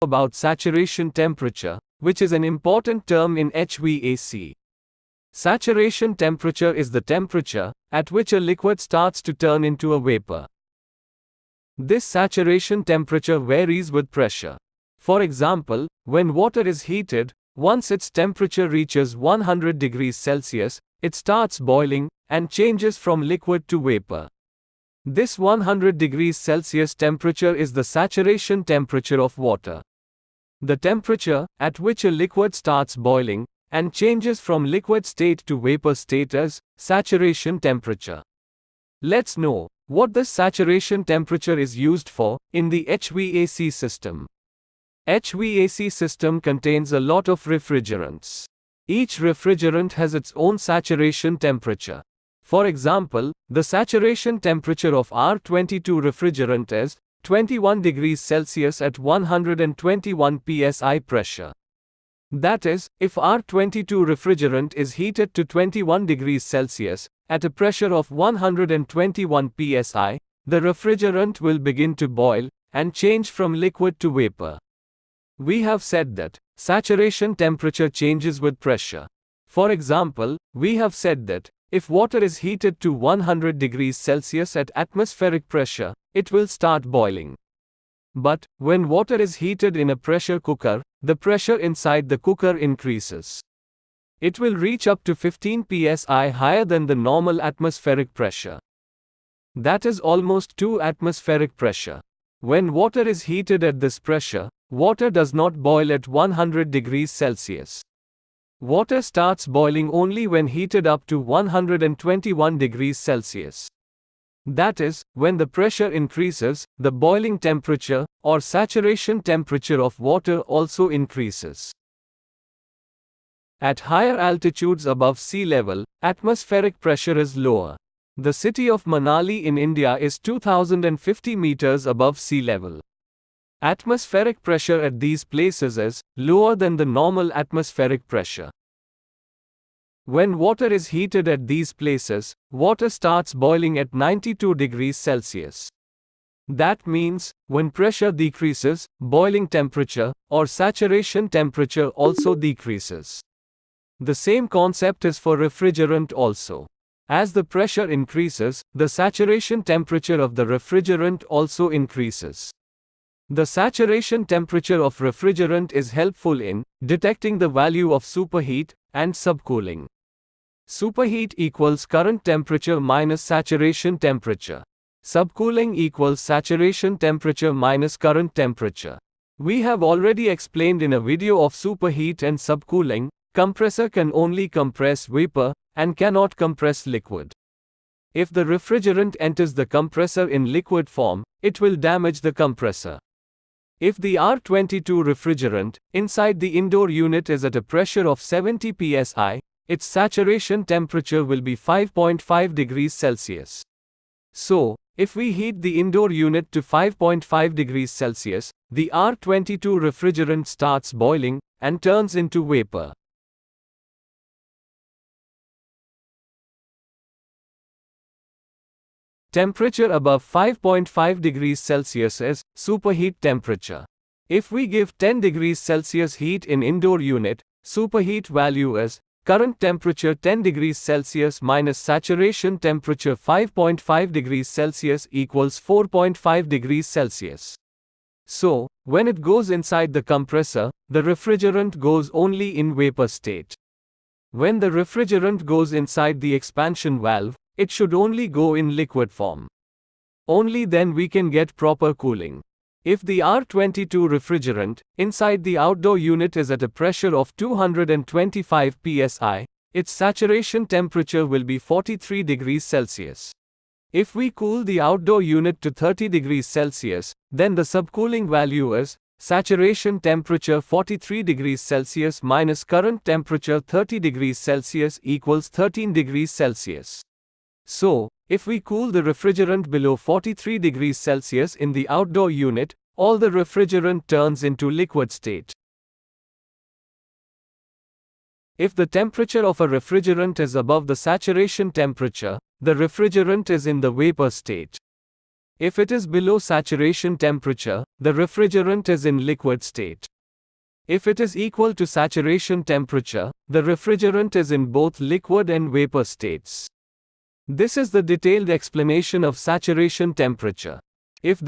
about saturation temperature, which is an important term in HVAC. Saturation temperature is the temperature at which a liquid starts to turn into a vapor. This saturation temperature varies with pressure. For example, when water is heated, once its temperature reaches 100 degrees Celsius, it starts boiling and changes from liquid to vapor. This 100 degrees Celsius temperature is the saturation temperature of water. The temperature at which a liquid starts boiling and changes from liquid state to vapor state is saturation temperature. Let's know what this saturation temperature is used for in the HVAC system. HVAC system contains a lot of refrigerants. Each refrigerant has its own saturation temperature. For example, the saturation temperature of R22 refrigerant is 21 degrees Celsius at 121 psi pressure. That is, if R22 refrigerant is heated to 21 degrees Celsius at a pressure of 121 psi, the refrigerant will begin to boil and change from liquid to vapor. We have said that saturation temperature changes with pressure. For example, we have said that if water is heated to 100 degrees Celsius at atmospheric pressure, it will start boiling. But when water is heated in a pressure cooker, the pressure inside the cooker increases. It will reach up to 15 psi higher than the normal atmospheric pressure. That is almost 2 atmospheric pressure. When water is heated at this pressure, water does not boil at 100 degrees Celsius. Water starts boiling only when heated up to 121 degrees Celsius. That is, when the pressure increases, the boiling temperature, or saturation temperature of water also increases. At higher altitudes above sea level, atmospheric pressure is lower. The city of Manali in India is 2050 meters above sea level. Atmospheric pressure at these places is lower than the normal atmospheric pressure. When water is heated at these places, water starts boiling at 92 degrees Celsius. That means, when pressure decreases, boiling temperature, or saturation temperature also decreases. The same concept is for refrigerant also. As the pressure increases, the saturation temperature of the refrigerant also increases. The saturation temperature of refrigerant is helpful in detecting the value of superheat and subcooling. Superheat equals current temperature minus saturation temperature. Subcooling equals saturation temperature minus current temperature. We have already explained in a video of superheat and subcooling. Compressor can only compress vapor and cannot compress liquid. If the refrigerant enters the compressor in liquid form, it will damage the compressor. If the R22 refrigerant inside the indoor unit is at a pressure of 70 psi, its saturation temperature will be 5.5 degrees Celsius. So, if we heat the indoor unit to 5.5 degrees Celsius, the R22 refrigerant starts boiling and turns into vapor. Temperature above 5.5 degrees Celsius is superheat temperature. If we give 10 degrees Celsius heat in indoor unit, superheat value is current temperature 10 degrees Celsius minus saturation temperature 5.5 degrees Celsius equals 4.5 degrees Celsius. So, when it goes inside the compressor, the refrigerant goes only in vapor state. When the refrigerant goes inside the expansion valve, it should only go in liquid form. Only then we can get proper cooling. If the R22 refrigerant inside the outdoor unit is at a pressure of 225 psi, its saturation temperature will be 43 degrees Celsius. If we cool the outdoor unit to 30 degrees Celsius, then the subcooling value is saturation temperature 43 degrees Celsius minus current temperature 30 degrees Celsius equals 13 degrees Celsius. So, if we cool the refrigerant below 43 degrees Celsius in the outdoor unit, all the refrigerant turns into liquid state. If the temperature of a refrigerant is above the saturation temperature, the refrigerant is in the vapor state. If it is below saturation temperature, the refrigerant is in liquid state. If it is equal to saturation temperature, the refrigerant is in both liquid and vapor states. This is the detailed explanation of saturation temperature. If